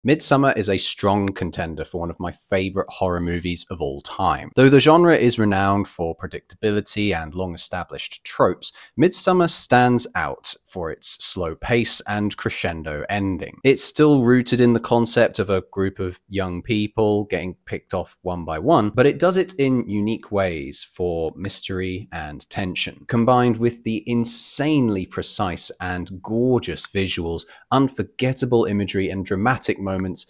Midsommar is a strong contender for one of my favorite horror movies of all time. Though the genre is renowned for predictability and long-established tropes, Midsommar stands out for its slow pace and crescendo ending. It's still rooted in the concept of a group of young people getting picked off one by one, but it does it in unique ways for mystery and tension. Combined with the insanely precise and gorgeous visuals, unforgettable imagery, and dramatic moments,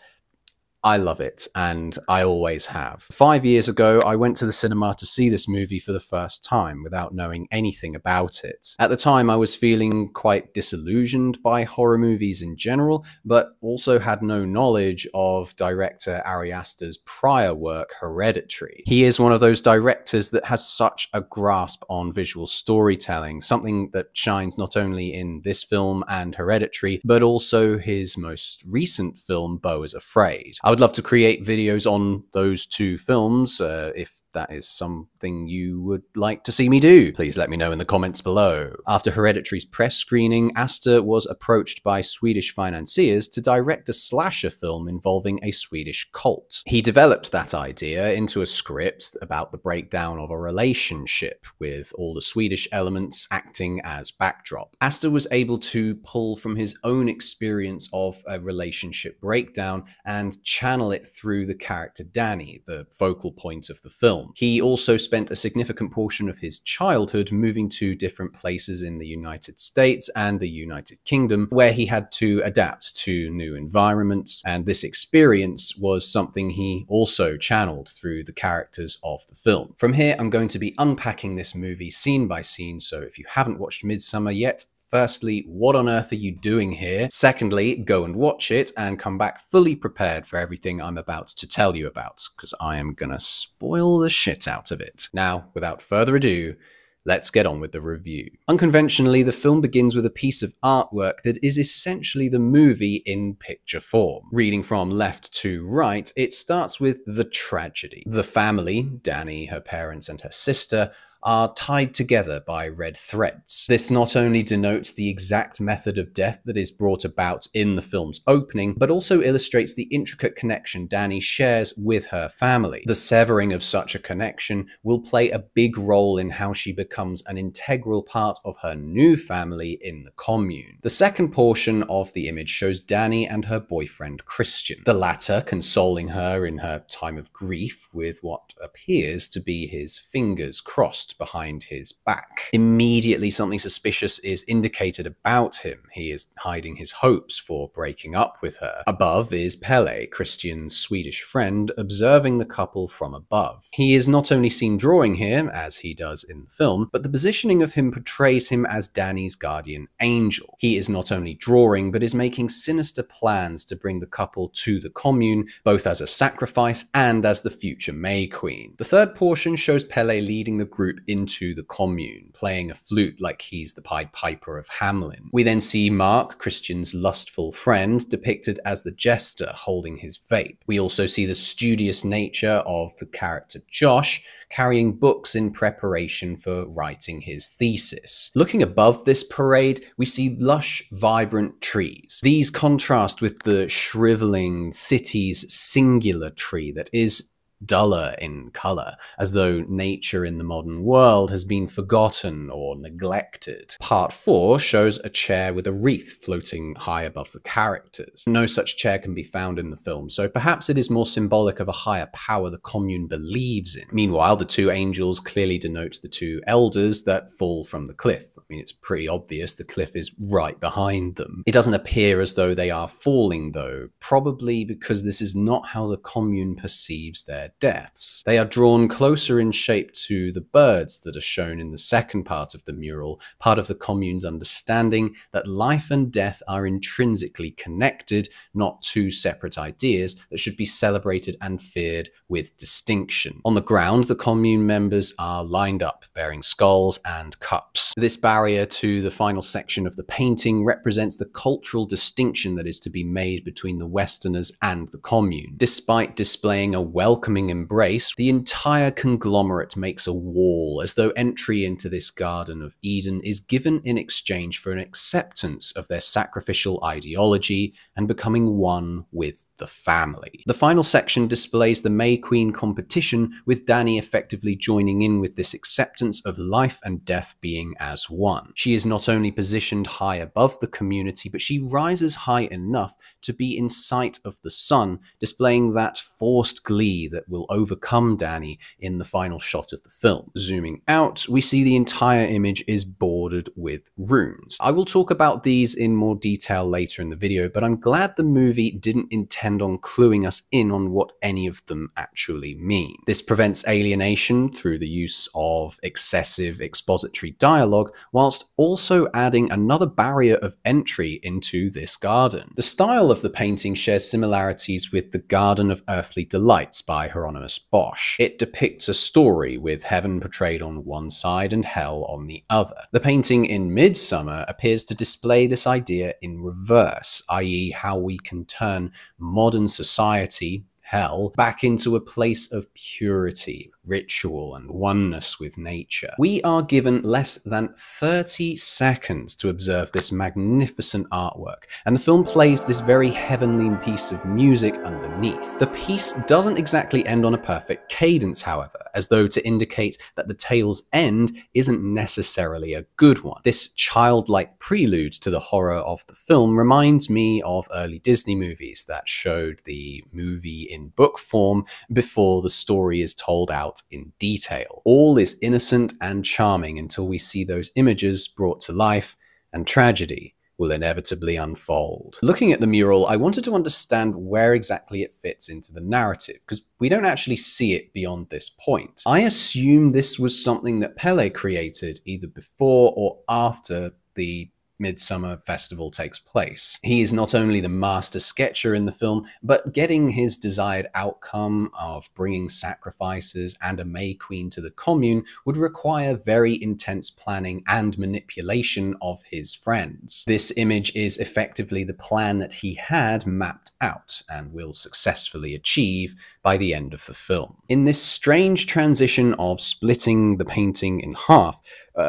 I love it, and I always have. 5 years ago, I went to the cinema to see this movie for the first time without knowing anything about it. At the time, I was feeling quite disillusioned by horror movies in general, but also had no knowledge of director Ari Aster's prior work, Hereditary. He is one of those directors that has such a grasp on visual storytelling, something that shines not only in this film and Hereditary, but also his most recent film, Beau is Afraid. I would love to create videos on those two films. If that is something you would like to see me do, please let me know in the comments below. After Hereditary's press screening, Aster was approached by Swedish financiers to direct a slasher film involving a Swedish cult. He developed that idea into a script about the breakdown of a relationship, with all the Swedish elements acting as backdrop. Aster was able to pull from his own experience of a relationship breakdown and channel it through the character Danny, the focal point of the film. He also spent a significant portion of his childhood moving to different places in the United States and the United Kingdom, where he had to adapt to new environments, and this experience was something he also channeled through the characters of the film. From here, I'm going to be unpacking this movie scene by scene, so if you haven't watched Midsommar yet, firstly, what on earth are you doing here? Secondly, go and watch it and come back fully prepared for everything I'm about to tell you about, because I am gonna spoil the shit out of it. Now, without further ado, let's get on with the review. Unconventionally, the film begins with a piece of artwork that is essentially the movie in picture form. Reading from left to right, it starts with the tragedy. The family, Danny, her parents, and her sister, are tied together by red threads. This not only denotes the exact method of death that is brought about in the film's opening, but also illustrates the intricate connection Danny shares with her family. The severing of such a connection will play a big role in how she becomes an integral part of her new family in the Commune. The second portion of the image shows Danny and her boyfriend Christian, the latter consoling her in her time of grief with what appears to be his fingers crossed behind his back. Immediately, something suspicious is indicated about him. He is hiding his hopes for breaking up with her. Above is Pelle, Christian's Swedish friend, observing the couple from above. He is not only seen drawing here, as he does in the film, but the positioning of him portrays him as Danny's guardian angel. He is not only drawing, but is making sinister plans to bring the couple to the Commune, both as a sacrifice and as the future May Queen. The third portion shows Pelle leading the group into the Commune, playing a flute like he's the Pied Piper of Hamelin. We then see Mark, Christian's lustful friend, depicted as the jester holding his vape. We also see the studious nature of the character Josh, carrying books in preparation for writing his thesis. Looking above this parade, we see lush, vibrant trees. These contrast with the shriveling city's singular tree that is duller in color, as though nature in the modern world has been forgotten or neglected. Part 4 shows a chair with a wreath floating high above the characters. No such chair can be found in the film, so perhaps it is more symbolic of a higher power the Commune believes in. Meanwhile, the two angels clearly denote the two elders that fall from the cliff. I mean, it's pretty obvious the cliff is right behind them. It doesn't appear as though they are falling, though, probably because this is not how the Commune perceives their deaths. They are drawn closer in shape to the birds that are shown in the second part of the mural, part of the Commune's understanding that life and death are intrinsically connected, not two separate ideas that should be celebrated and feared with distinction. On the ground, the Commune members are lined up, bearing skulls and cups. This barrier to the final section of the painting represents the cultural distinction that is to be made between the Westerners and the Commune. Despite displaying a welcoming embrace, the entire conglomerate makes a wall, as though entry into this Garden of Eden is given in exchange for an acceptance of their sacrificial ideology and becoming one with the family. The final section displays the May Queen competition, with Dani effectively joining in with this acceptance of life and death being as one. She is not only positioned high above the community, but she rises high enough to be in sight of the sun, displaying that forced glee that will overcome Dani in the final shot of the film. Zooming out, we see the entire image is bordered with runes. I will talk about these in more detail later in the video, but I'm glad the movie didn't intend on cluing us in on what any of them actually mean. This prevents alienation through the use of excessive expository dialogue, whilst also adding another barrier of entry into this garden. The style of the painting shares similarities with The Garden of Earthly Delights by Hieronymus Bosch. It depicts a story with heaven portrayed on one side and hell on the other. The painting in Midsommar appears to display this idea in reverse, i.e. how we can turn modern society, hell, back into a place of purity, ritual, and oneness with nature. We are given less than 30 seconds to observe this magnificent artwork, and the film plays this very heavenly piece of music underneath. The piece doesn't exactly end on a perfect cadence, however, as though to indicate that the tale's end isn't necessarily a good one. This childlike prelude to the horror of the film reminds me of early Disney movies that showed the movie in book form before the story is told out in detail. All is innocent and charming until we see those images brought to life, and tragedy will inevitably unfold. Looking at the mural, I wanted to understand where exactly it fits into the narrative, because we don't actually see it beyond this point. I assume this was something that Pele created either before or after the Midsummer Festival takes place. He is not only the master sketcher in the film, but getting his desired outcome of bringing sacrifices and a May Queen to the Commune would require very intense planning and manipulation of his friends. This image is effectively the plan that he had mapped out and will successfully achieve by the end of the film. In this strange transition of splitting the painting in half,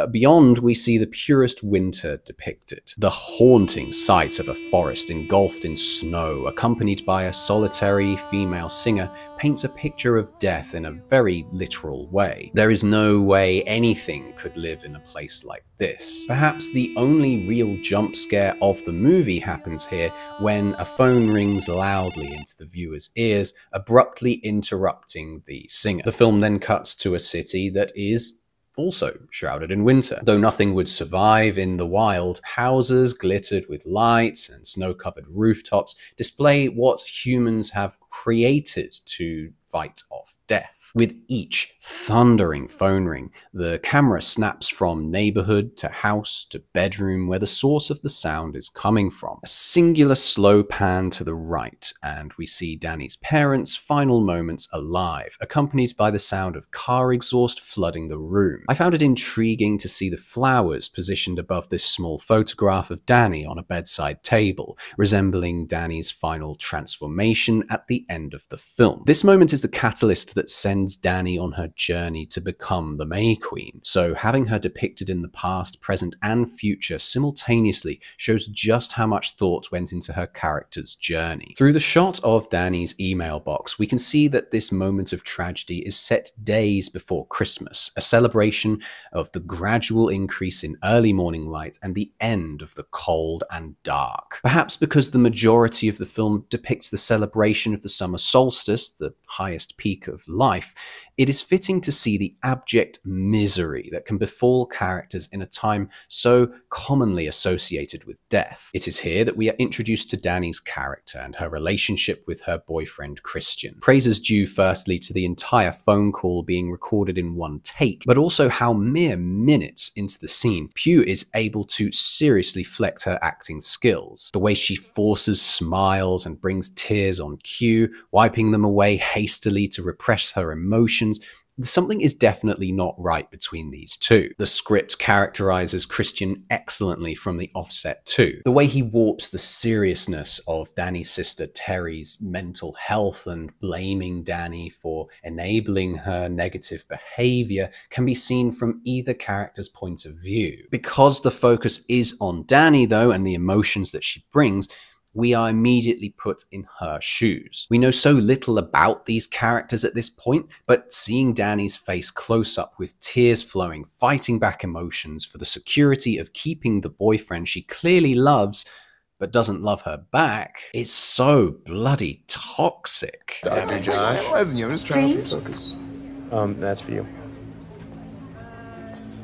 beyond we see the purest winter depicted. The haunting sight of a forest engulfed in snow, accompanied by a solitary female singer, paints a picture of death in a very literal way. There is no way anything could live in a place like this. Perhaps the only real jump scare of the movie happens here when a phone rings loudly into the viewer's ears, abruptly interrupting the singer. The film then cuts to a city that is also shrouded in winter. Though nothing would survive in the wild, houses glittered with lights and snow-covered rooftops display what humans have created to fight off death. With each thundering phone ring, the camera snaps from neighborhood to house to bedroom where the source of the sound is coming from. A singular slow pan to the right, and we see Dani's parents' final moments alive, accompanied by the sound of car exhaust flooding the room. I found it intriguing to see the flowers positioned above this small photograph of Dani on a bedside table, resembling Dani's final transformation at the end of the film. This moment is the catalyst that sends Dani on her journey to become the May Queen, so having her depicted in the past, present, and future simultaneously shows just how much thought went into her character's journey. Through the shot of Dani's email box, we can see that this moment of tragedy is set days before Christmas, a celebration of the gradual increase in early morning light and the end of the cold and dark. Perhaps because the majority of the film depicts the celebration of the summer solstice, the highest peak of life, it is fitting to see the abject misery that can befall characters in a time so commonly associated with death. It is here that we are introduced to Dani's character and her relationship with her boyfriend Christian. Praise is due firstly to the entire phone call being recorded in one take, but also how mere minutes into the scene, Pugh is able to seriously flex her acting skills. The way she forces smiles and brings tears on cue, wiping them away hastily to repress her emotions. Something is definitely not right between these two. The script characterizes Christian excellently from the offset too. The way he warps the seriousness of Dani's sister Terry's mental health and blaming Dani for enabling her negative behavior can be seen from either character's point of view. Because the focus is on Dani though, and the emotions that she brings, We are immediately put in her shoes. We know so little about these characters at this point, but seeing Danny's face close up with tears flowing, fighting back emotions for the security of keeping the boyfriend she clearly loves but doesn't love her back, is so bloody toxic. Dr. Josh. I wasn't you. I'm just trying to focus. That's for you.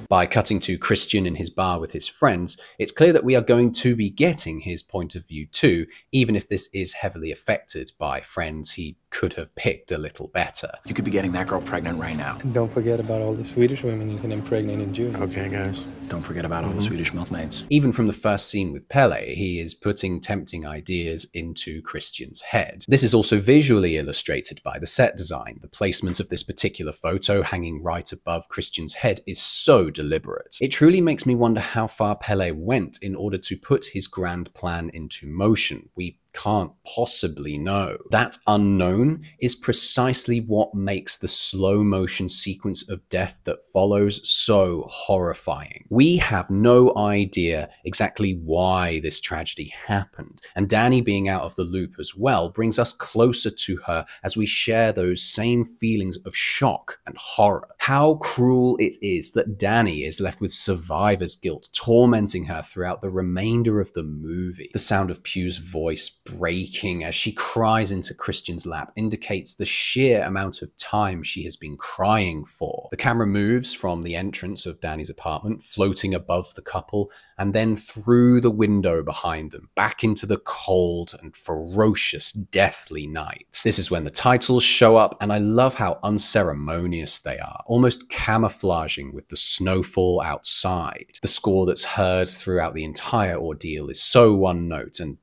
By cutting to Christian in his bar with his friends, it's clear that we are going to be getting his point of view too, even if this is heavily affected by friends he could have picked a little better. You could be getting that girl pregnant right now. And don't forget about all the Swedish women you can impregnate in June. Okay, guys. Don't forget about all the Swedish milkmaids. Even from the first scene with Pele, he is putting tempting ideas into Christian's head. This is also visually illustrated by the set design. The placement of this particular photo hanging right above Christian's head is so deliberate. It truly makes me wonder how far Pele went in order to put his grand plan into motion. We can't possibly know. That unknown is precisely what makes the slow motion sequence of death that follows so horrifying. We have no idea exactly why this tragedy happened, and Danny being out of the loop as well brings us closer to her as we share those same feelings of shock and horror. How cruel it is that Danny is left with survivor's guilt tormenting her throughout the remainder of the movie. The sound of Pugh's voice breaking as she cries into Christian's lap indicates the sheer amount of time she has been crying for. The camera moves from the entrance of Danny's apartment, floating above the couple, and then through the window behind them, back into the cold and ferocious, deathly night. This is when the titles show up, and I love how unceremonious they are, almost camouflaging with the snowfall outside. The score that's heard throughout the entire ordeal is so one note, and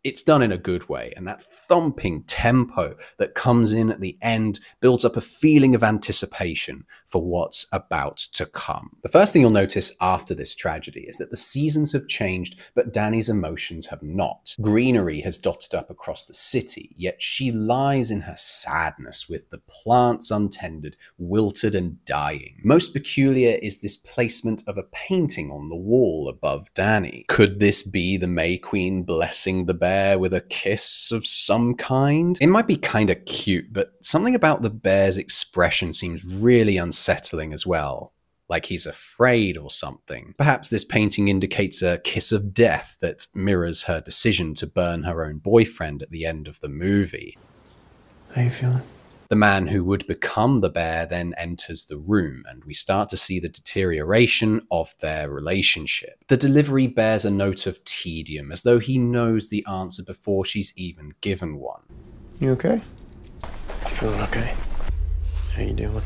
it's done in a good way, and that thumping tempo that comes in at the end builds up a feeling of anticipation for what's about to come. The first thing you'll notice after this tragedy is that the seasons have changed, but Danny's emotions have not. Greenery has dotted up across the city, yet she lies in her sadness with the plants untended, wilted and dying. Most peculiar is this placement of a painting on the wall above Danny. Could this be the May Queen blessing the bear with a kiss of some kind? It might be kinda cute, but something about the bear's expression seems really unsettling as well. Like he's afraid or something. Perhaps this painting indicates a kiss of death that mirrors her decision to burn her own boyfriend at the end of the movie. How you feeling? The man who would become the bear then enters the room, and we start to see the deterioration of their relationship. The delivery bears a note of tedium, as though he knows the answer before she's even given one. You okay? You feeling okay? How you doing?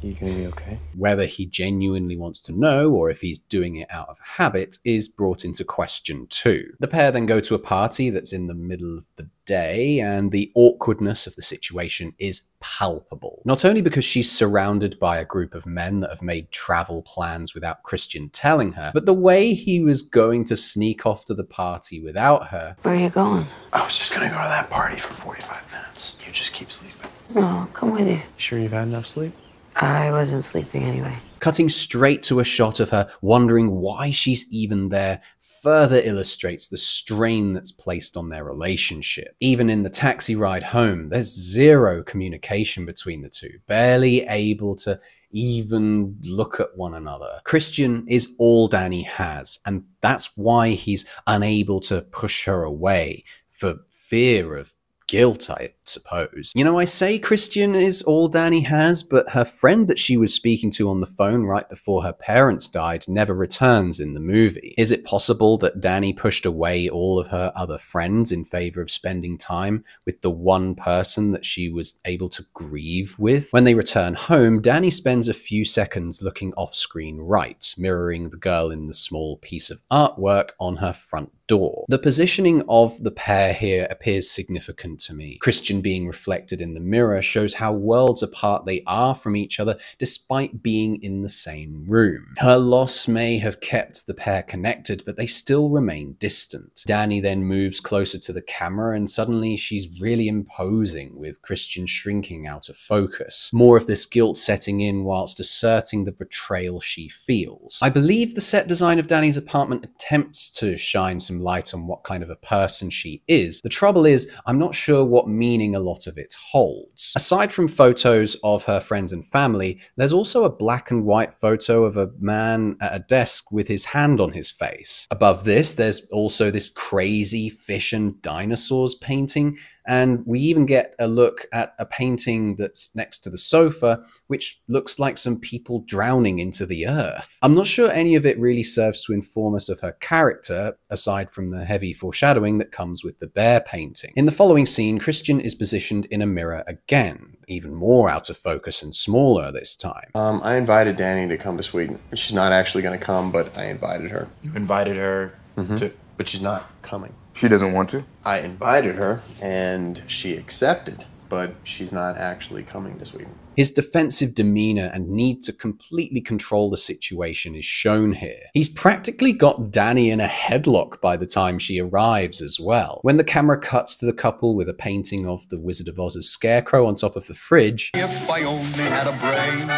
You gonna be okay? Whether he genuinely wants to know or if he's doing it out of habit is brought into question too. The pair then go to a party that's in the middle of the day, and the awkwardness of the situation is palpable. Not only because she's surrounded by a group of men that have made travel plans without Christian telling her, but the way he was going to sneak off to the party without her. Where are you going? I was just gonna go to that party for 45 minutes. You just keep sleeping. No, I'll come with you. You sure you've had enough sleep? I wasn't sleeping anyway. Cutting straight to a shot of her wondering why she's even there further illustrates the strain that's placed on their relationship. Even in the taxi ride home, there's zero communication between the two, barely able to even look at one another. Christian is all Danny has, and that's why he's unable to push her away for fear of guilt, I suppose. You know, I say Christian is all Danny has, but her friend that she was speaking to on the phone right before her parents died never returns in the movie. Is it possible that Danny pushed away all of her other friends in favor of spending time with the one person that she was able to grieve with? When they return home, Danny spends a few seconds looking off-screen right, mirroring the girl in the small piece of artwork on her front door. The positioning of the pair here appears significant to me. Christian being reflected in the mirror shows how worlds apart they are from each other despite being in the same room. Her loss may have kept the pair connected, but they still remain distant. Danny then moves closer to the camera and suddenly she's really imposing, with Christian shrinking out of focus. More of this guilt setting in whilst asserting the betrayal she feels. I believe the set design of Danny's apartment attempts to shine some light on what kind of a person she is. The trouble is, I'm not sure what meaning a lot of it holds. Aside from photos of her friends and family, there's also a black and white photo of a man at a desk with his hand on his face. Above this, there's also this crazy fish and dinosaurs painting, and we even get a look at a painting that's next to the sofa, which looks like some people drowning into the earth. I'm not sure any of it really serves to inform us of her character, aside from the heavy foreshadowing that comes with the bear painting. In the following scene, Christian is positioned in a mirror again, even more out of focus and smaller this time. I invited Danny to come to Sweden. She's not actually going to come, but I invited her. You invited her to... But she's not coming. She doesn't want to? I invited her, and she accepted, but she's not actually coming to Sweden. His defensive demeanor and need to completely control the situation is shown here. He's practically got Danny in a headlock by the time she arrives as well. When the camera cuts to the couple with a painting of the Wizard of Oz's scarecrow on top of the fridge, If I only had a brain.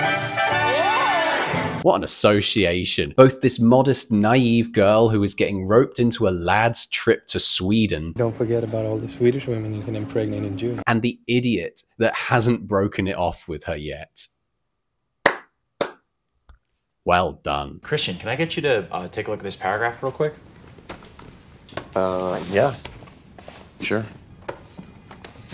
what an association. Both this modest, naive girl who is getting roped into a lad's trip to Sweden, Don't forget about all the Swedish women you can impregnate in June. and the idiot that hasn't broken it off with her yet. Well done. Christian, can I get you to take a look at this paragraph real quick? Yeah. Sure.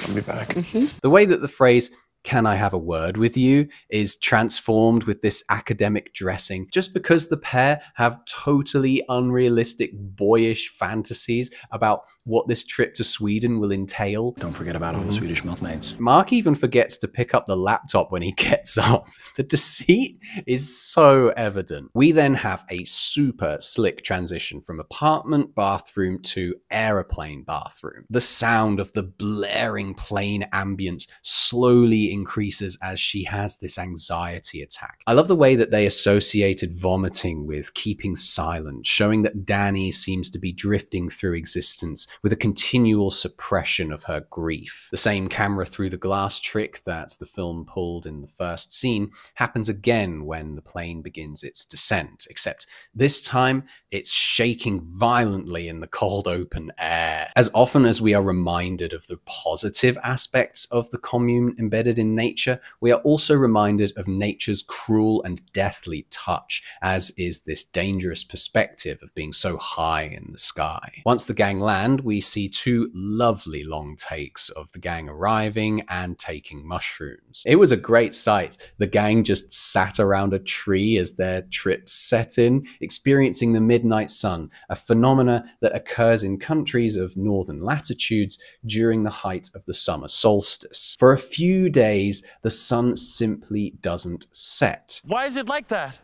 I'll be back. The way that the phrase, "Can I have a word with you?" is transformed with this academic dressing, just because the pair have totally unrealistic, boyish fantasies about what this trip to Sweden will entail. Don't forget about all the Swedish milkmaids. Mark even forgets to pick up the laptop when he gets up. The deceit is so evident. We then have a super slick transition from apartment bathroom to aeroplane bathroom. The sound of the blaring plane ambience slowly increases as she has this anxiety attack. I love the way that they associated vomiting with keeping silent, showing that Danny seems to be drifting through existence with a continual suppression of her grief. The same camera through the glass trick that the film pulled in the first scene happens again when the plane begins its descent, except this time it's shaking violently in the cold open air. As often as we are reminded of the positive aspects of the commune embedded in nature, we are also reminded of nature's cruel and deathly touch, as is this dangerous perspective of being so high in the sky. Once the gang land, we see two lovely long takes of the gang arriving and taking mushrooms. It was a great sight. The gang just sat around a tree as their trip set in, experiencing the midnight sun, a phenomena that occurs in countries of northern latitudes during the height of the summer solstice. For a few days, the sun simply doesn't set. Why is it like that?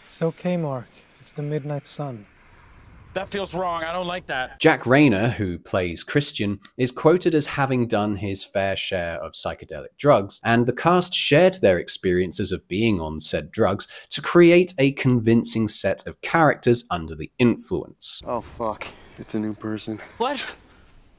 It's okay, Mark. It's the midnight sun. That feels wrong. I don't like that. Jack Rayner, who plays Christian, is quoted as having done his fair share of psychedelic drugs, and the cast shared their experiences of being on said drugs to create a convincing set of characters under the influence. Oh, fuck. It's a new person. What?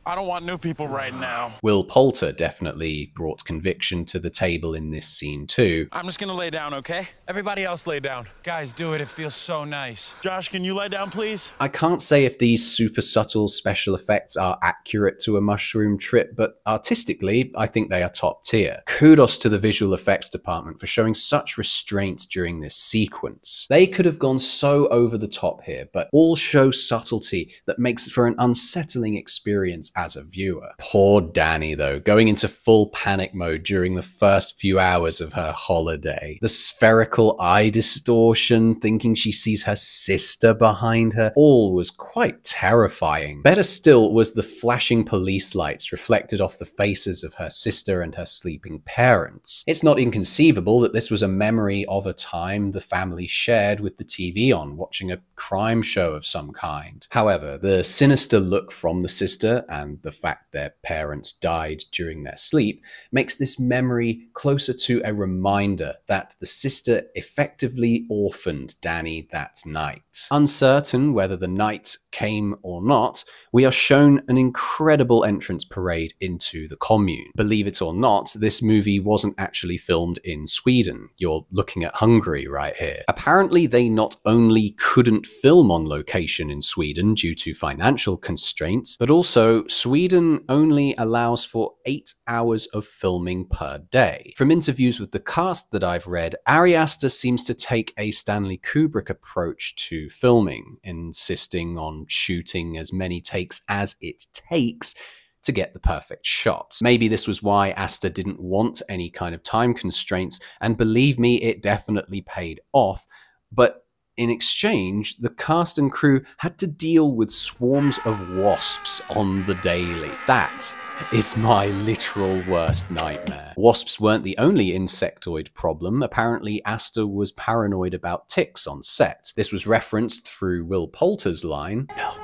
I don't want new people right now. Will Poulter definitely brought conviction to the table in this scene too. I'm just gonna lay down, okay? Everybody else lay down. Guys, do it. It feels so nice. Josh, can you lay down, please? I can't say if these super subtle special effects are accurate to a mushroom trip, but artistically, I think they are top tier. Kudos to the visual effects department for showing such restraint during this sequence. They could have gone so over the top here, but all show subtlety that makes for an unsettling experience as a viewer. Poor Danny, though, going into full panic mode during the first few hours of her holiday. The spherical eye distortion, thinking she sees her sister behind her, all was quite terrifying. Better still was the flashing police lights reflected off the faces of her sister and her sleeping parents. It's not inconceivable that this was a memory of a time the family shared with the TV on, watching a crime show of some kind. However, the sinister look from the sister and and the fact their parents died during their sleep makes this memory closer to a reminder that the sister effectively orphaned Danny that night. Uncertain whether the night came or not, we are shown an incredible entrance parade into the Commune. Believe it or not, this movie wasn't actually filmed in Sweden. You're looking at Hungary right here. Apparently, they not only couldn't film on location in Sweden due to financial constraints, but also Sweden only allows for 8 hours of filming per day. From interviews with the cast that I've read, Ari Aster seems to take a Stanley Kubrick approach to filming, insisting on shooting as many takes as it takes to get the perfect shot. Maybe this was why Aster didn't want any kind of time constraints, and believe me, it definitely paid off, but in exchange, the cast and crew had to deal with swarms of wasps on the daily. That is my literal worst nightmare. Wasps weren't the only insectoid problem. Apparently, Aster was paranoid about ticks on set. This was referenced through Will Poulter's line, Bill,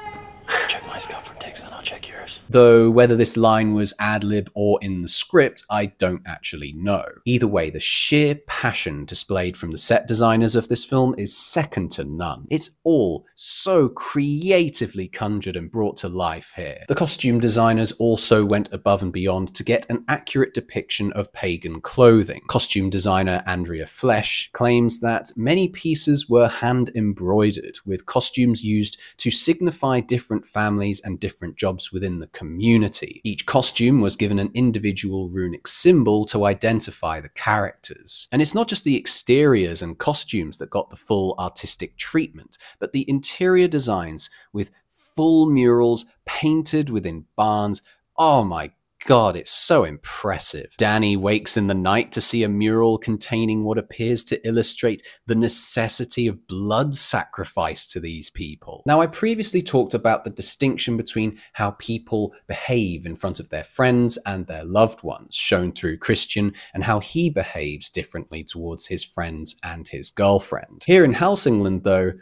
check my scope for ticks, then I'll check yours. though whether this line was ad-lib or in the script, I don't actually know. Either way, the sheer passion displayed from the set designers of this film is second to none. It's all so creatively conjured and brought to life here. The costume designers also went above and beyond to get an accurate depiction of pagan clothing. Costume designer Andrea Flesch claims that many pieces were hand-embroidered, with costumes used to signify different families and different jobs within the community. Each costume was given an individual runic symbol to identify the characters. And it's not just the exteriors and costumes that got the full artistic treatment, but the interior designs with full murals painted within barns. Oh my God, it's so impressive. Danny wakes in the night to see a mural containing what appears to illustrate the necessity of blood sacrifice to these people. Now, I previously talked about the distinction between how people behave in front of their friends and their loved ones, shown through Christian, and how he behaves differently towards his friends and his girlfriend. Here in Hälsingland, though,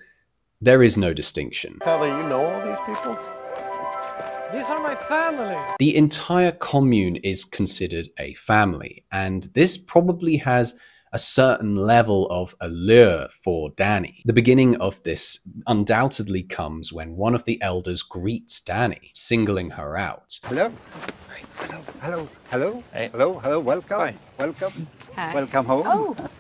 there is no distinction. Heather, you know all these people? These are my family. The entire commune is considered a family, and this probably has a certain level of allure for Danny. The beginning of this undoubtedly comes when one of the elders greets Danny, singling her out. Hello. Hello. Hello. Hello. Hey. Hello. Hello. Welcome. Hi. Welcome. Hi. Welcome home. Oh.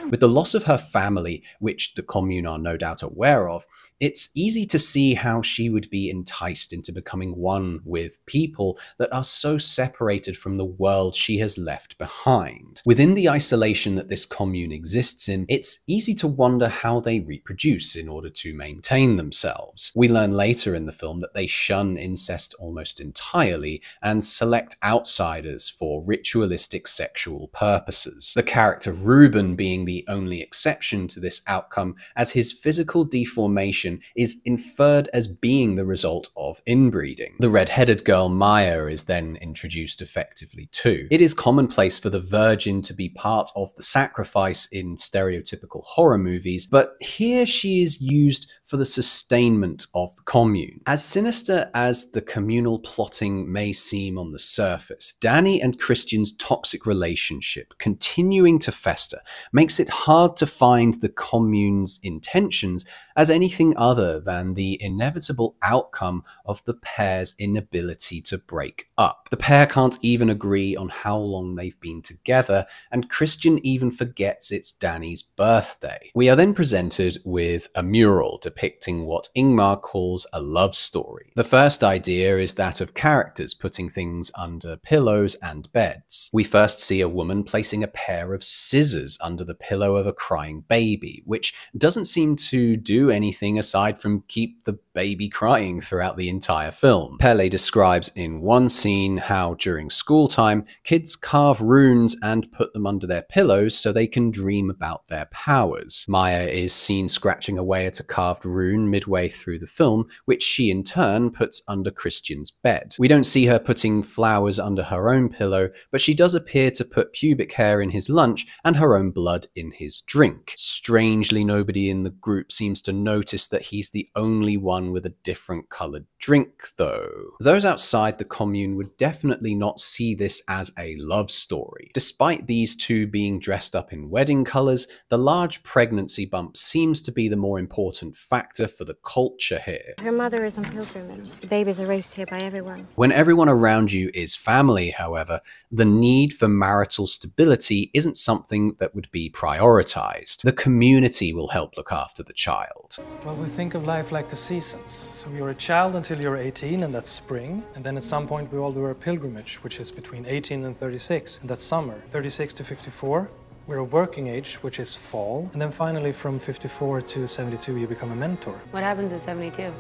With the loss of her family, which the commune are no doubt aware of, it's easy to see how she would be enticed into becoming one with people that are so separated from the world she has left behind. Within the isolation that this commune exists in, it's easy to wonder how they reproduce in order to maintain themselves. We learn later in the film that they shun incest almost entirely and select outsiders for ritualistic sexual purposes. The character Ruben being the only exception to this outcome, as his physical deformation is inferred as being the result of inbreeding. The red-headed girl Maya is then introduced effectively too. It is commonplace for the virgin to be part of the sacrifice in stereotypical horror movies, but here she is used for the sustainment of the commune. As sinister as the communal plotting may seem on the surface, Danny and Christian's toxic relationship continuing to fester makes it hard to find the commune's intentions as anything other than the inevitable outcome of the pair's inability to break up. The pair can't even agree on how long they've been together, and Christian even forgets it's Danny's birthday. We are then presented with a mural depicting what Ingmar calls a love story. The first idea is that of characters putting things under pillows and beds. We first see a woman placing a pair of scissors under the pillow of a crying baby, which doesn't seem to do anything aside from keep the baby crying throughout the entire film. Pelle describes in one scene how during school time, kids carve runes and put them under their pillows so they can dream about their powers. Maya is seen scratching away at a carved rune midway through the film, which she in turn puts under Christian's bed. We don't see her putting flowers under her own pillow, but she does appear to put pubic hair in his lunch and her own blood in his drink. Strangely, nobody in the group seems to notice that he's the only one someone with a different coloured drink, though. Those outside the commune would definitely not see this as a love story. Despite these two being dressed up in wedding colours, the large pregnancy bump seems to be the more important factor for the culture here. Her mother is on pilgrimage. The babies are raised here by everyone. When everyone around you is family, however, the need for marital stability isn't something that would be prioritised. The community will help look after the child. Well, we think of life like the seasons. So you're a child until you're 18, and that's spring. And then at some point we all do our pilgrimage, which is between 18 and 36, and that's summer. 36 to 54. We're a working age, which is fall. And then finally from 54 to 72, you become a mentor. What happens at 72?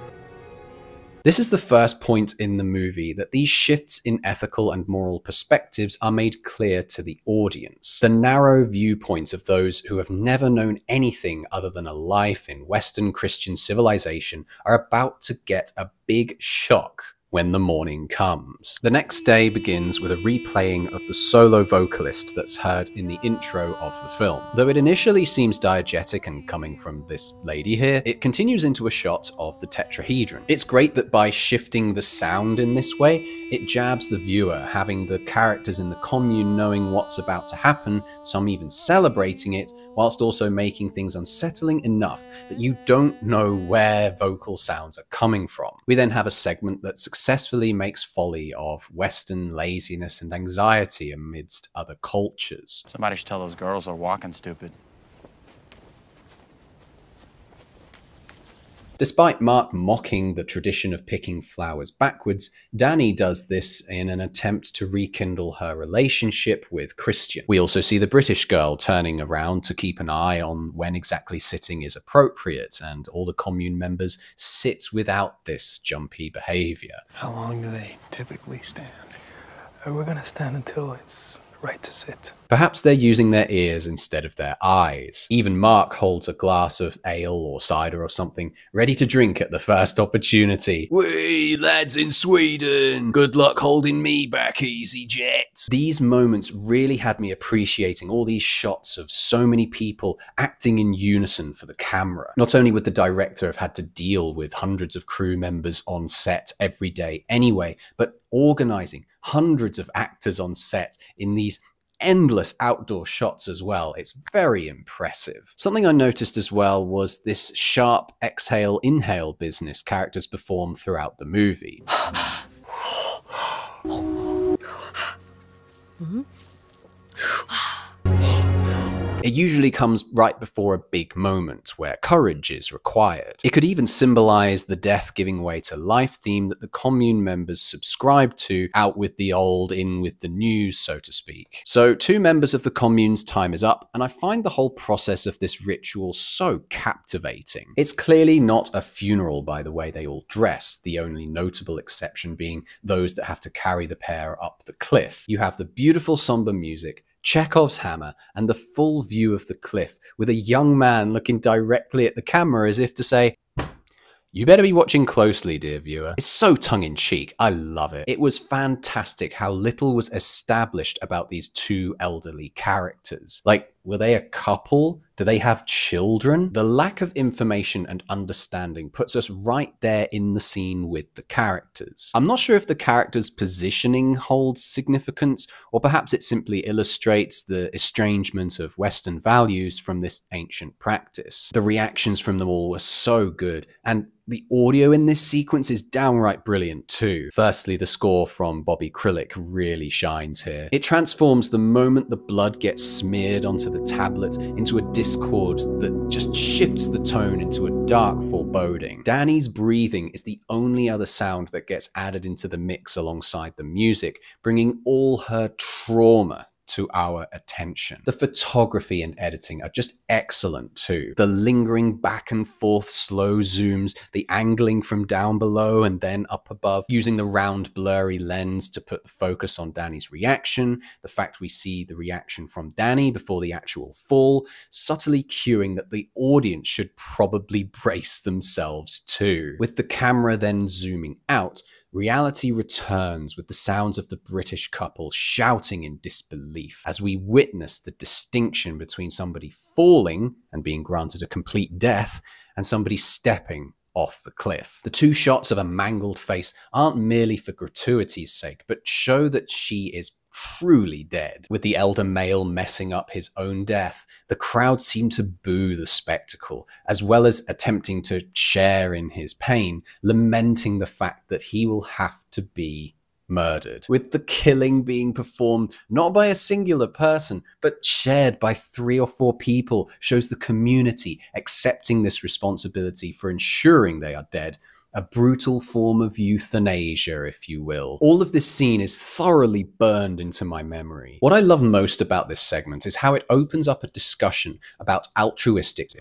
This is the first point in the movie that these shifts in ethical and moral perspectives are made clear to the audience. The narrow viewpoints of those who have never known anything other than a life in Western Christian civilization are about to get a big shock when the morning comes. The next day begins with a replaying of the solo vocalist that's heard in the intro of the film. Though it initially seems diegetic and coming from this lady here, it continues into a shot of the tetrahedron. It's great that by shifting the sound in this way, it jabs the viewer, having the characters in the commune knowing what's about to happen, some even celebrating it, whilst also making things unsettling enough that you don't know where vocal sounds are coming from. We then have a segment that successfully makes folly of Western laziness and anxiety amidst other cultures. Somebody should tell those girls they're walking stupid. Despite Mark mocking the tradition of picking flowers backwards, Danny does this in an attempt to rekindle her relationship with Christian. We also see the British girl turning around to keep an eye on when exactly sitting is appropriate, and all the commune members sit without this jumpy behaviour. How long do they typically stand? We're gonna stand until it's right to sit. Perhaps they're using their ears instead of their eyes. Even Mark holds a glass of ale or cider or something, ready to drink at the first opportunity. "Whee, lads in Sweden! Good luck holding me back, EasyJet." These moments really had me appreciating all these shots of so many people acting in unison for the camera. Not only would the director have had to deal with hundreds of crew members on set every day anyway, but organising hundreds of actors on set in these endless outdoor shots as well. It's very impressive. Something I noticed as well was this sharp exhale inhale business characters perform throughout the movie. It usually comes right before a big moment where courage is required. It could even symbolize the death giving way to life theme that the commune members subscribe to, out with the old, in with the new, so to speak. So 2 members of the commune's time is up, and I find the whole process of this ritual so captivating. It's clearly not a funeral by the way they all dress, the only notable exception being those that have to carry the pair up the cliff. You have the beautiful somber music, Chekhov's hammer, and the full view of the cliff, with a young man looking directly at the camera as if to say, "You better be watching closely, dear viewer." It's so tongue-in-cheek. I love it. It was fantastic how little was established about these 2 elderly characters. Like, were they a couple? Do they have children? The lack of information and understanding puts us right there in the scene with the characters. I'm not sure if the characters' positioning holds significance, or perhaps it simply illustrates the estrangement of Western values from this ancient practice. The reactions from them all were so good, and the audio in this sequence is downright brilliant too. Firstly, the score from Bobby Krilic really shines here. It transforms the moment the blood gets smeared onto the tablet into a discord that just shifts the tone into a dark foreboding. Danny's breathing is the only other sound that gets added into the mix alongside the music, bringing all her trauma to our attention. The photography and editing are just excellent too. The lingering back and forth slow zooms, the angling from down below and then up above, using the round blurry lens to put the focus on Danny's reaction, the fact we see the reaction from Danny before the actual fall, subtly cueing that the audience should probably brace themselves too. With the camera then zooming out, reality returns with the sounds of the British couple shouting in disbelief as we witness the distinction between somebody falling and being granted a complete death and somebody stepping off the cliff. The two shots of a mangled face aren't merely for gratuity's sake, but show that she is truly dead. With the elder male messing up his own death, the crowd seem to boo the spectacle, as well as attempting to share in his pain, lamenting the fact that he will have to be murdered, with the killing being performed not by a singular person, but shared by 3 or 4 people, shows the community accepting this responsibility for ensuring they are dead. A brutal form of euthanasia, if you will. All of this scene is thoroughly burned into my memory. What I love most about this segment is how it opens up a discussion about altruistic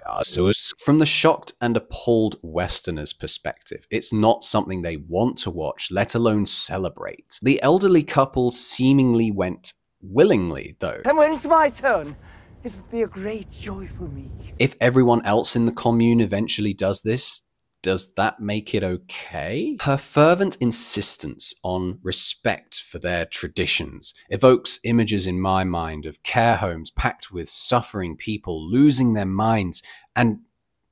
from the shocked and appalled Westerners' perspective. It's not something they want to watch, let alone celebrate. The elderly couple seemingly went willingly, though. And when it's my turn, it would be a great joy for me. If everyone else in the commune eventually does this, does that make it okay? Her fervent insistence on respect for their traditions evokes images in my mind of care homes packed with suffering people losing their minds, and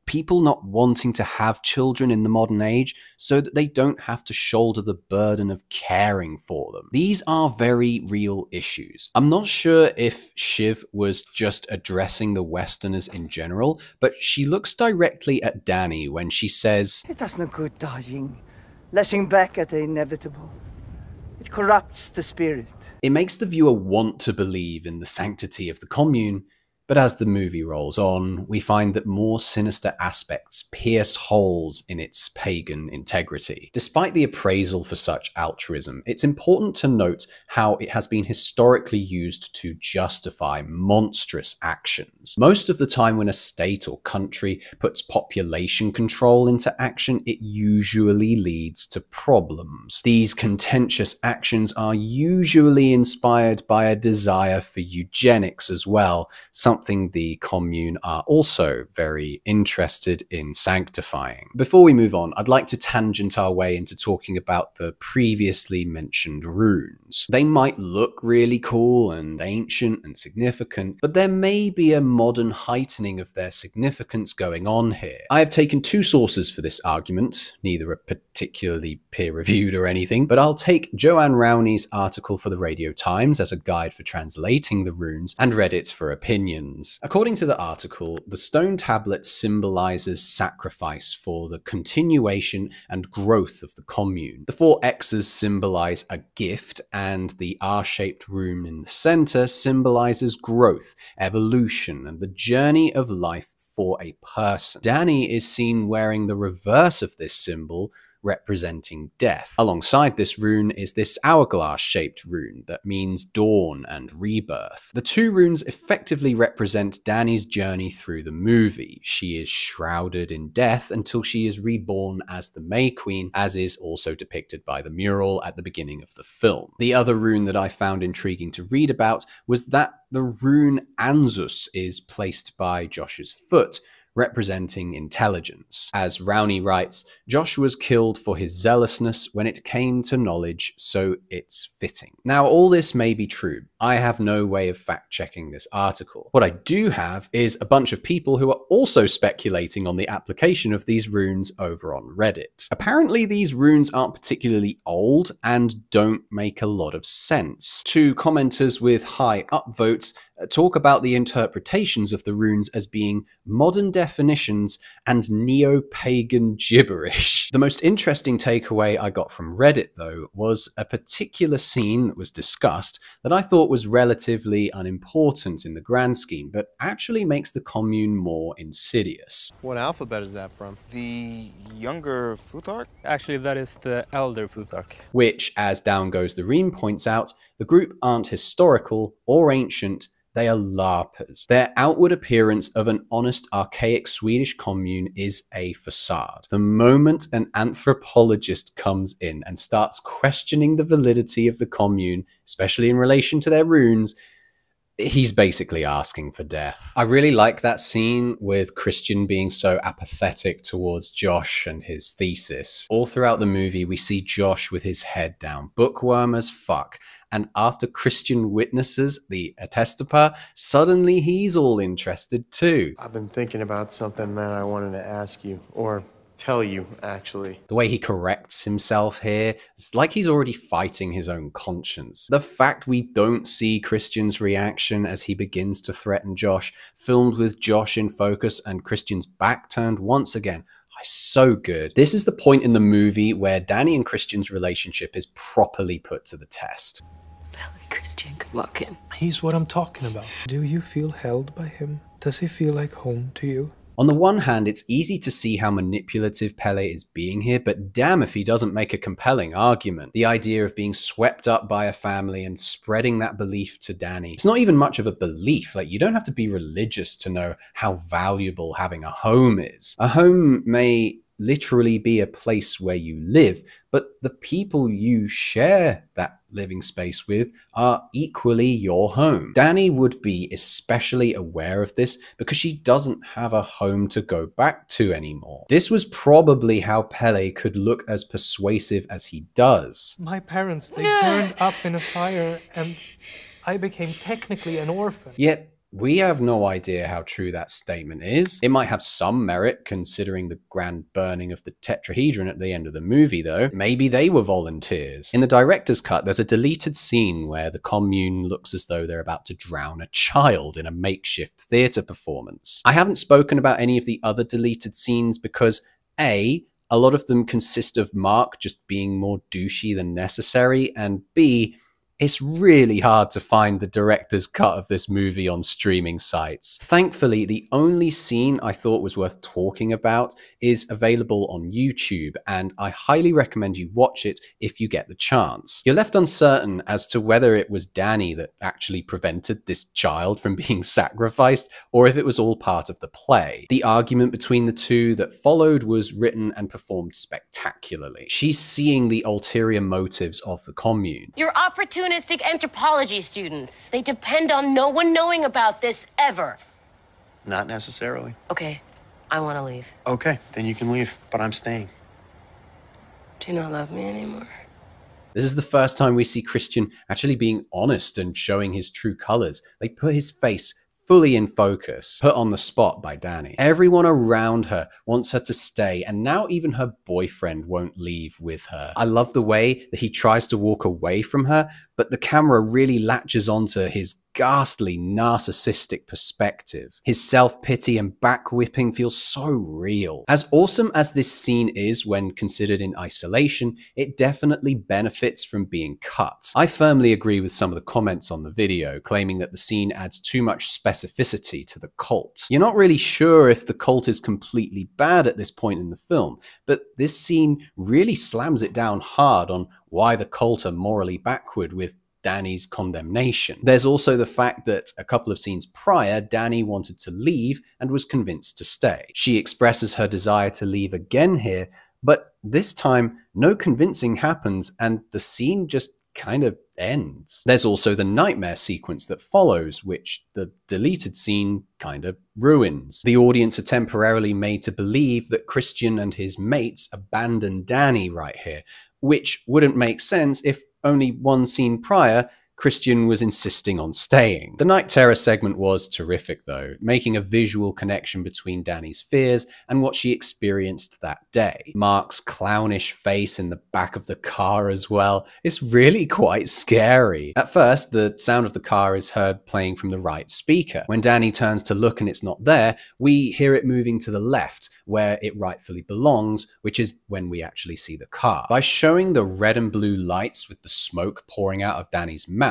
people not wanting to have children in the modern age so that they don't have to shoulder the burden of caring for them. These are very real issues. I'm not sure if Shiv was just addressing the Westerners in general, but she looks directly at Danny when she says, "It does no good dodging, lashing back at the inevitable. It corrupts the spirit." It makes the viewer want to believe in the sanctity of the commune, but as the movie rolls on, we find that more sinister aspects pierce holes in its pagan integrity. Despite the appraisal for such altruism, it's important to note how it has been historically used to justify monstrous actions. Most of the time when a state or country puts population control into action, it usually leads to problems. These contentious actions are usually inspired by a desire for eugenics as well, something the commune are also very interested in sanctifying. Before we move on, I'd like to tangent our way into talking about the previously mentioned runes. They might look really cool and ancient and significant, but there may be a modern heightening of their significance going on here. I have taken 2 sources for this argument, neither are particularly peer-reviewed or anything, but I'll take Joanne Rowney's article for the Radio Times as a guide for translating the runes, and Reddit for opinion. According to the article, the stone tablet symbolizes sacrifice for the continuation and growth of the commune. The 4 X's symbolize a gift, and the R-shaped rune in the center symbolizes growth, evolution, and the journey of life for a person. Danny is seen wearing the reverse of this symbol, representing death. Alongside this rune is this hourglass-shaped rune that means dawn and rebirth. The 2 runes effectively represent Danny's journey through the movie. She is shrouded in death until she is reborn as the May Queen, as is also depicted by the mural at the beginning of the film. The other rune that I found intriguing to read about was that the rune Anzus is placed by Josh's foot, representing intelligence. As Rowney writes, Josh was killed for his zealousness when it came to knowledge, so it's fitting. Now, all this may be true. I have no way of fact-checking this article. What I do have is a bunch of people who are also speculating on the application of these runes over on Reddit. Apparently, these runes aren't particularly old and don't make a lot of sense. 2 commenters with high upvotes talk about the interpretations of the runes as being modern definitions and neo-pagan gibberish. The most interesting takeaway I got from Reddit, though, was a particular scene that was discussed that I thought was relatively unimportant in the grand scheme, but actually makes the commune more insidious. What alphabet is that from? The younger Futhark? Actually, that is the elder Futhark. Which, as Down Goes the Ream points out, the group aren't historical or ancient, they are LARPers. Their outward appearance of an honest, archaic Swedish commune is a facade. The moment an anthropologist comes in and starts questioning the validity of the commune, especially in relation to their runes, he's basically asking for death. I really like that scene with Christian being so apathetic towards Josh and his thesis. All throughout the movie, we see Josh with his head down, bookworm as fuck. And after Christian witnesses the Attestupa, suddenly he's all interested too. I've been thinking about something that I wanted to ask you, or tell you, actually. The way he corrects himself here, it's like he's already fighting his own conscience. The fact we don't see Christian's reaction as he begins to threaten Josh, filmed with Josh in focus and Christian's back turned once again, so good. This is the point in the movie where Danny and Christian's relationship is properly put to the test. Christian could walk in. He's what I'm talking about. Do you feel held by him? Does he feel like home to you? On the one hand, it's easy to see how manipulative Pele is being here, but damn if he doesn't make a compelling argument. The idea of being swept up by a family and spreading that belief to Danny. It's not even much of a belief. Like, you don't have to be religious to know how valuable having a home is. A home may literally be a place where you live, but the people you share that living space with are equally your home. Danny would be especially aware of this because she doesn't have a home to go back to anymore. This was probably how Pele could look as persuasive as he does. My parents, they burned up in a fire and I became technically an orphan. Yet, we have no idea how true that statement is. It might have some merit considering the grand burning of the tetrahedron at the end of the movie though. Maybe they were volunteers. In the director's cut, there's a deleted scene where the commune looks as though they're about to drown a child in a makeshift theatre performance. I haven't spoken about any of the other deleted scenes because A, a lot of them consist of Mark just being more douchey than necessary, and B, it's really hard to find the director's cut of this movie on streaming sites. Thankfully, the only scene I thought was worth talking about is available on YouTube, and I highly recommend you watch it if you get the chance. You're left uncertain as to whether it was Danny that actually prevented this child from being sacrificed, or if it was all part of the play. The argument between the two that followed was written and performed spectacularly. She's seeing the ulterior motives of the commune. Your opportunistic anthropology students. They depend on no one knowing about this ever. Not necessarily. Okay, I want to leave. Okay, then you can leave, but I'm staying. Do you not love me anymore? This is the first time we see Christian actually being honest and showing his true colors. They put his face fully in focus, put on the spot by Danny. Everyone around her wants her to stay, and now even her boyfriend won't leave with her. I love the way that he tries to walk away from her, but the camera really latches onto his ghastly narcissistic perspective. His self-pity and back-whipping feels so real. As awesome as this scene is when considered in isolation, it definitely benefits from being cut. I firmly agree with some of the comments on the video, claiming that the scene adds too much specificity to the cult. You're not really sure if the cult is completely bad at this point in the film, but this scene really slams it down hard on why the cult are morally backward with Danny's condemnation. There's also the fact that a couple of scenes prior, Danny wanted to leave and was convinced to stay. She expresses her desire to leave again here, but this time no convincing happens and the scene just kind of ends. There's also the nightmare sequence that follows, which the deleted scene kind of ruins. The audience are temporarily made to believe that Christian and his mates abandoned Danny right here, which wouldn't make sense if only one scene prior Christian was insisting on staying. The night terror segment was terrific though, making a visual connection between Danny's fears and what she experienced that day. Mark's clownish face in the back of the car as well is really quite scary. At first, the sound of the car is heard playing from the right speaker. When Danny turns to look and it's not there, we hear it moving to the left, where it rightfully belongs, which is when we actually see the car. By showing the red and blue lights with the smoke pouring out of Danny's mouth,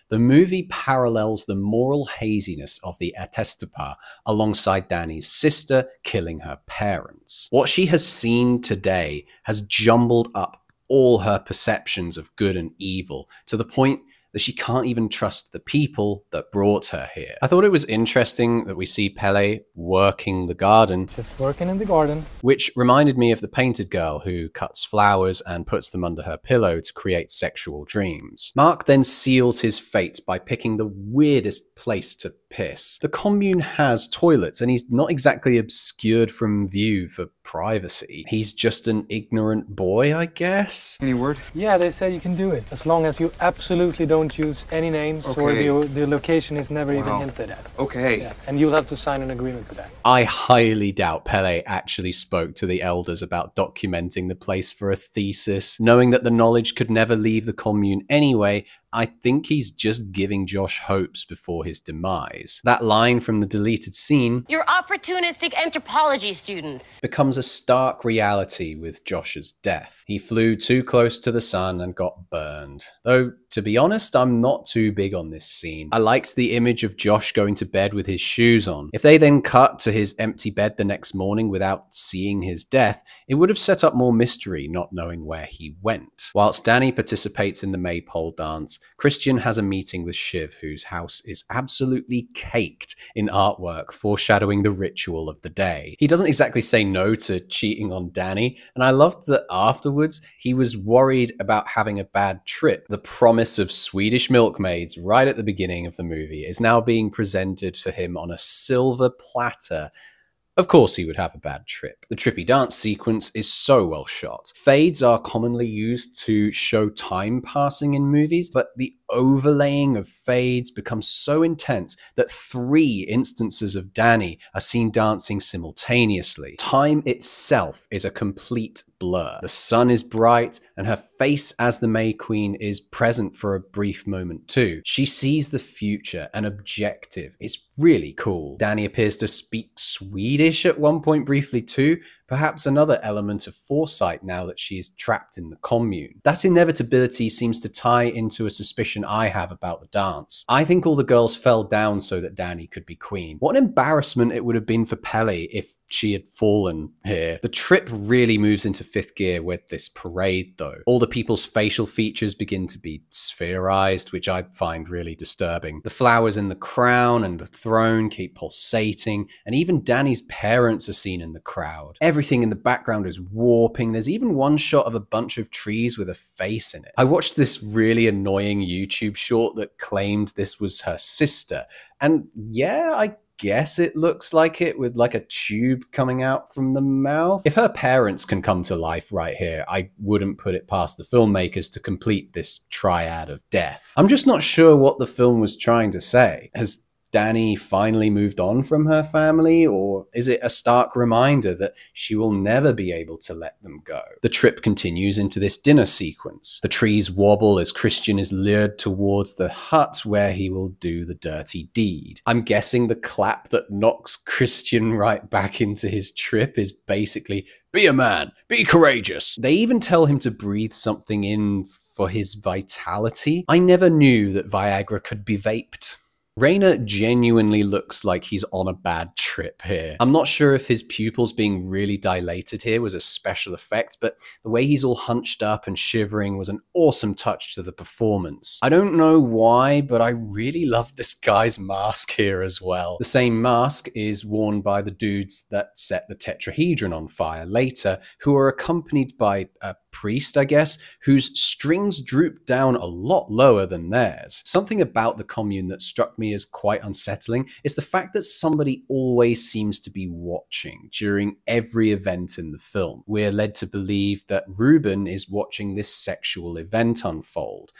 the movie parallels the moral haziness of the Attestupa alongside Danny's sister killing her parents. What she has seen today has jumbled up all her perceptions of good and evil to the point that she can't even trust the people that brought her here. I thought it was interesting that we see Pele working the garden. Just working in the garden. Which reminded me of the painted girl who cuts flowers and puts them under her pillow to create sexual dreams. Mark then seals his fate by picking the weirdest place to piss. The commune has toilets, and he's not exactly obscured from view for privacy. He's just an ignorant boy, I guess? Any word? Yeah, they say you can do it, as long as you absolutely don't use any names or the location is never even hinted at. Okay. Yeah. And you'll have to sign an agreement to that. I highly doubt Pele actually spoke to the elders about documenting the place for a thesis. Knowing that the knowledge could never leave the commune anyway, I think he's just giving Josh hopes before his demise. That line from the deleted scene, You're opportunistic anthropology students, becomes a stark reality with Josh's death. He flew too close to the sun and got burned. Though, to be honest, I'm not too big on this scene. I liked the image of Josh going to bed with his shoes on. If they then cut to his empty bed the next morning without seeing his death, it would have set up more mystery not knowing where he went. Whilst Danny participates in the maypole dance, Christian has a meeting with Shiv, whose house is absolutely caked in artwork foreshadowing the ritual of the day. He doesn't exactly say no to cheating on Danny, and I loved that afterwards he was worried about having a bad trip. The promise of Swedish milkmaids right at the beginning of the movie is now being presented to him on a silver platter. Of course he would have a bad trip. The trippy dance sequence is so well shot. Fades are commonly used to show time passing in movies, but the overlaying of fades becomes so intense that 3 instances of Danny are seen dancing simultaneously. Time itself is a complete blur. The sun is bright, and her face as the May Queen is present for a brief moment too. She sees the future, an objective. It's really cool. Danny appears to speak Swedish at one point briefly too, perhaps another element of foresight now that she is trapped in the commune. That inevitability seems to tie into a suspicion I have about the dance. I think all the girls fell down so that Danny could be queen. What an embarrassment it would have been for Pele if she had fallen here. The trip really moves into 5th gear with this parade though. All the people's facial features begin to be spherized, which I find really disturbing. The flowers in the crown and the throne keep pulsating, and even Danny's parents are seen in the crowd. Everything in the background is warping. There's even one shot of a bunch of trees with a face in it. I watched this really annoying YouTube short that claimed this was her sister, and yeah, I guess it looks like it, with like a tube coming out from the mouth. If her parents can come to life right here, I wouldn't put it past the filmmakers to complete this triad of death. I'm just not sure what the film was trying to say. Has Danny finally moved on from her family, or is it a stark reminder that she will never be able to let them go? The trip continues into this dinner sequence. The trees wobble as Christian is lured towards the hut where he will do the dirty deed. I'm guessing the clap that knocks Christian right back into his trip is basically, be a man, be courageous. They even tell him to breathe something in for his vitality. I never knew that Viagra could be vaped. Rainer genuinely looks like he's on a bad trip here. I'm not sure if his pupils being really dilated here was a special effect, but the way he's all hunched up and shivering was an awesome touch to the performance. I don't know why, but I really love this guy's mask here as well. The same mask is worn by the dudes that set the tetrahedron on fire later, who are accompanied by a priest, I guess, whose strings droop down a lot lower than theirs. Something about the commune that struck me as quite unsettling is the fact that somebody always seems to be watching during every event in the film. We're led to believe that Ruben is watching this sexual event unfold,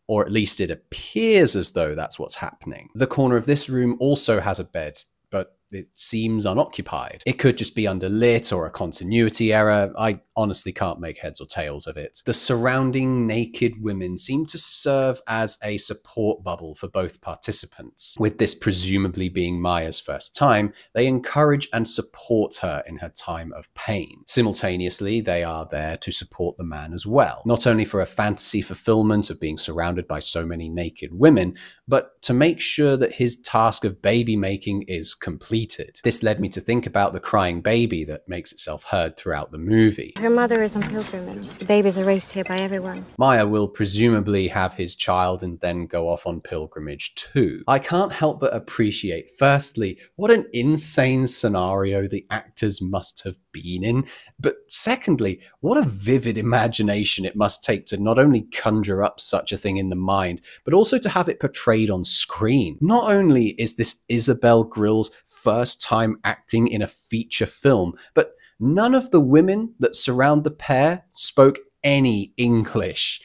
or at least it appears as though that's what's happening. The corner of this room also has a bed, but it seems unoccupied. It could just be underlit or a continuity error. I honestly can't make heads or tails of it. The surrounding naked women seem to serve as a support bubble for both participants. With this presumably being Maya's first time, they encourage and support her in her time of pain. Simultaneously, they are there to support the man as well, not only for a fantasy fulfillment of being surrounded by so many naked women, but to make sure that his task of baby making is completed. treated. This led me to think about the crying baby that makes itself heard throughout the movie. Her mother is on pilgrimage. The babies are raised here by everyone. Maya will presumably have his child and then go off on pilgrimage too. I can't help but appreciate, firstly, what an insane scenario the actors must have been in, but secondly, what a vivid imagination it must take to not only conjure up such a thing in the mind, but also to have it portrayed on screen. Not only is this Isabel Grill's first time acting in a feature film, but none of the women that surround the pair spoke any English.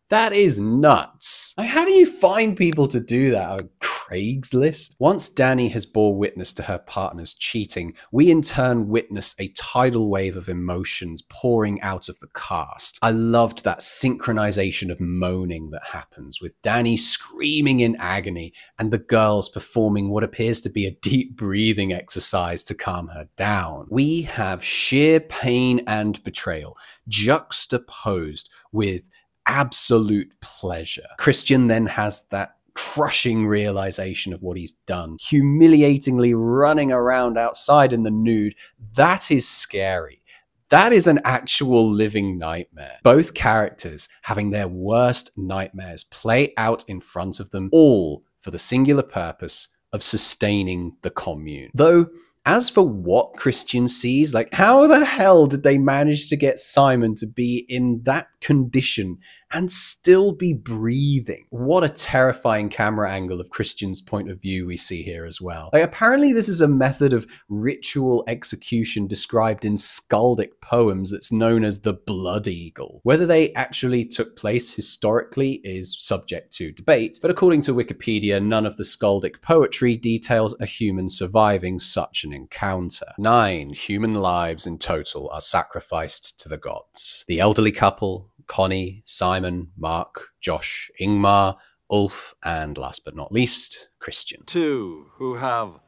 That is nuts. Like, how do you find people to do that on Craigslist? Once Dani has bore witness to her partner's cheating, we in turn witness a tidal wave of emotions pouring out of the cast. I loved that synchronization of moaning that happens, with Dani screaming in agony and the girls performing what appears to be a deep breathing exercise to calm her down. We have sheer pain and betrayal juxtaposed with absolute pleasure. Christian then has that crushing realization of what he's done, humiliatingly running around outside in the nude. That is scary. That is an actual living nightmare. Both characters having their worst nightmares play out in front of them, all for the singular purpose of sustaining the commune. Though, as for what Christian sees, like, how the hell did they manage to get Simon to be in that condition and still be breathing? What a terrifying camera angle of Christian's point of view we see here as well. Like, apparently this is a method of ritual execution described in skaldic poems that's known as the Blood Eagle. Whether they actually took place historically is subject to debate, but according to Wikipedia, none of the skaldic poetry details a human surviving such an encounter. 9 human lives in total are sacrificed to the gods. The elderly couple, Connie, Simon, Mark, Josh, Ingmar, Ulf, and last but not least, Christian. 2 who have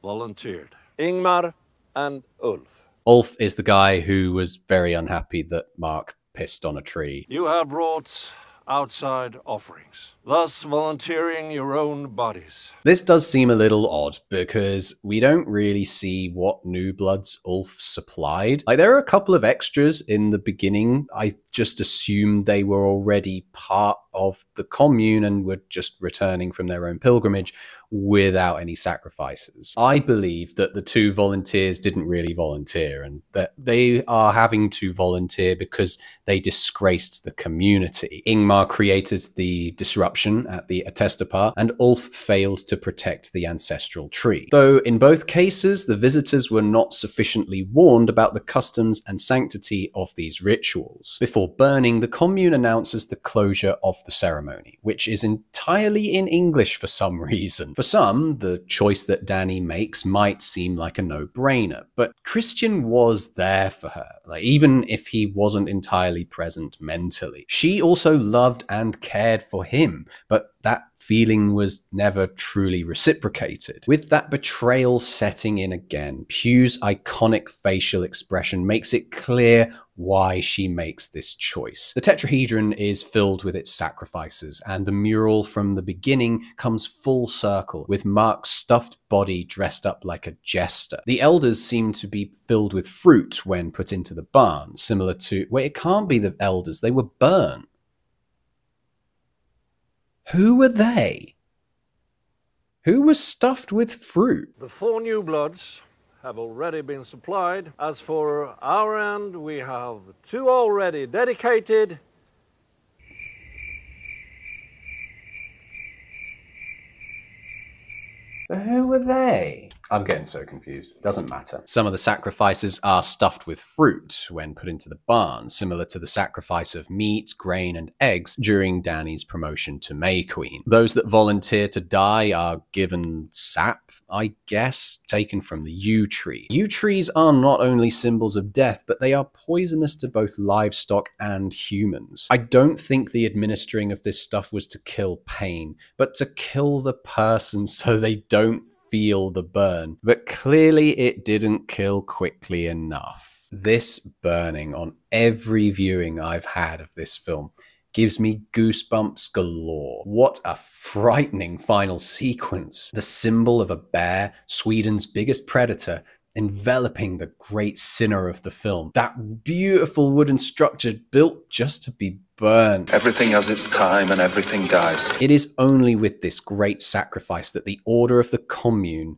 volunteered. Ingmar and Ulf. Ulf is the guy who was very unhappy that Mark pissed on a tree. You have brought outside offerings, thus volunteering your own bodies. This does seem a little odd because we don't really see what new bloods Ulf supplied. Like, there are a couple of extras in the beginning. I just assumed they were already part of the commune and were just returning from their own pilgrimage without any sacrifices. I believe that the 2 volunteers didn't really volunteer and that they are having to volunteer because they disgraced the community. Ingmar created the disruption at the Attestupa and Ulf failed to protect the ancestral tree. Though in both cases, the visitors were not sufficiently warned about the customs and sanctity of these rituals. Before burning, the commune announces the closure of the ceremony, which is entirely in English for some reason. For some, the choice that Dani makes might seem like a no-brainer, but Christian was there for her, like, even if he wasn't entirely present mentally. She also loved and cared for him, but that feeling was never truly reciprocated. With that betrayal setting in again, Pugh's iconic facial expression makes it clear why she makes this choice. The tetrahedron is filled with its sacrifices, and the mural from the beginning comes full circle, with Mark's stuffed body dressed up like a jester. The elders seem to be filled with fruit when put into the barn, similar to... wait, it can't be the elders, they were burnt. Who were they? Who was stuffed with fruit? The 4 new bloods have already been supplied. As for our end, we have 2 already dedicated. So who were they? I'm getting so confused. It doesn't matter. Some of the sacrifices are stuffed with fruit when put into the barn, similar to the sacrifice of meat, grain, and eggs during Dani's promotion to May Queen. Those that volunteer to die are given sap, I guess, taken from the yew tree. Yew trees are not only symbols of death, but they are poisonous to both livestock and humans. I don't think the administering of this stuff was to kill pain, but to kill the person so they don't feel the burn. But clearly it didn't kill quickly enough. This burning on every viewing I've had of this film gives me goosebumps galore. What a frightening final sequence. The symbol of a bear, Sweden's biggest predator, enveloping the great sinner of the film. That beautiful wooden structure built just to be burned. Everything has its time and everything dies. It is only with this great sacrifice that the order of the Commune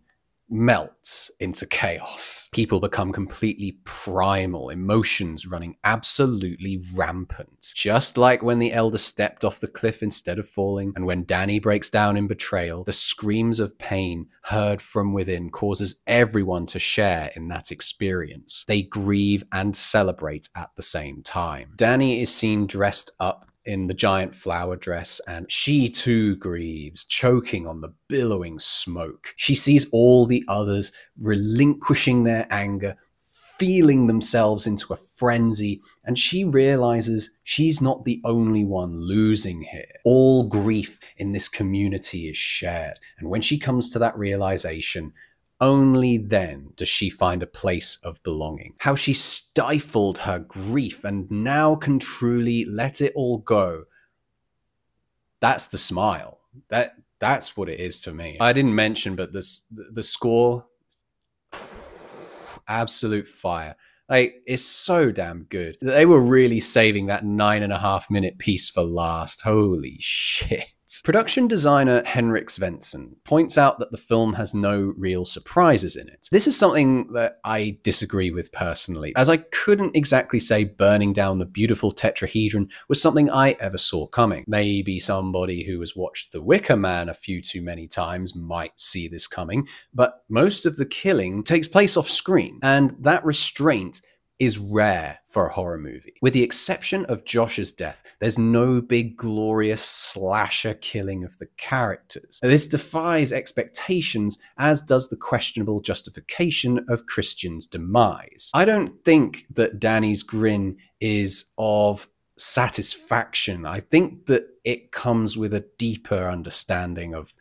melts into chaos. People become completely primal, emotions running absolutely rampant. Just like when the elder stepped off the cliff instead of falling, and when Danny breaks down in betrayal, the screams of pain heard from within causes everyone to share in that experience. They grieve and celebrate at the same time. Danny is seen dressed up in the giant flower dress, and she too grieves, choking on the billowing smoke. She sees all the others relinquishing their anger, feeling themselves into a frenzy, and she realizes she's not the only one losing here. All grief in this community is shared, and when she comes to that realization, only then does she find a place of belonging. How she stifled her grief and now can truly let it all go. That's the smile. That's what it is to me. I didn't mention, but the score, absolute fire. Like, it's so damn good. They were really saving that 9.5-minute piece for last. Holy shit. Production designer Henrik Svensson points out that the film has no real surprises in it. This is something that I disagree with personally, as I couldn't exactly say burning down the beautiful tetrahedron was something I ever saw coming. Maybe somebody who has watched The Wicker Man a few too many times might see this coming, but most of the killing takes place off screen, and that restraint is rare for a horror movie. With the exception of Josh's death, there's no big glorious slasher killing of the characters. This defies expectations, as does the questionable justification of Christian's demise. I don't think that Danny's grin is of satisfaction. I think that it comes with a deeper understanding of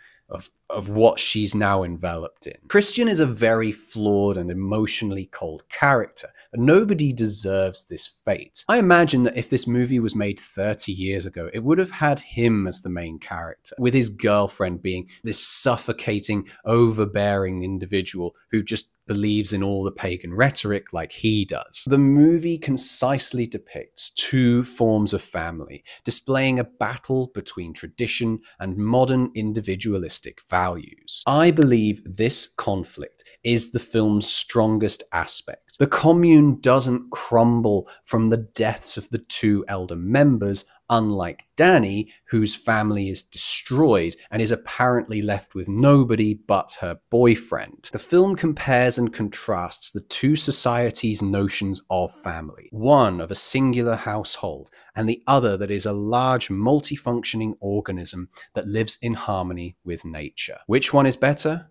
what she's now enveloped in. Christian is a very flawed and emotionally cold character, and nobody deserves this fate. I imagine that if this movie was made 30 years ago, it would have had him as the main character, with his girlfriend being this suffocating, overbearing individual who just believes in all the pagan rhetoric like he does. The movie concisely depicts two forms of family, displaying a battle between tradition and modern individualistic values. I believe this conflict is the film's strongest aspect. The Commune doesn't crumble from the deaths of the two elder members, unlike Danny, whose family is destroyed and is apparently left with nobody but her boyfriend. The film compares and contrasts the two societies' notions of family, one of a singular household and the other that is a large multifunctioning organism that lives in harmony with nature. Which one is better?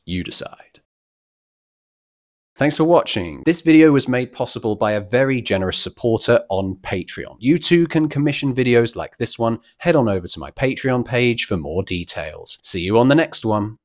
You decide. Thanks for watching. This video was made possible by a very generous supporter on Patreon. You too can commission videos like this one. Head on over to my Patreon page for more details. See you on the next one.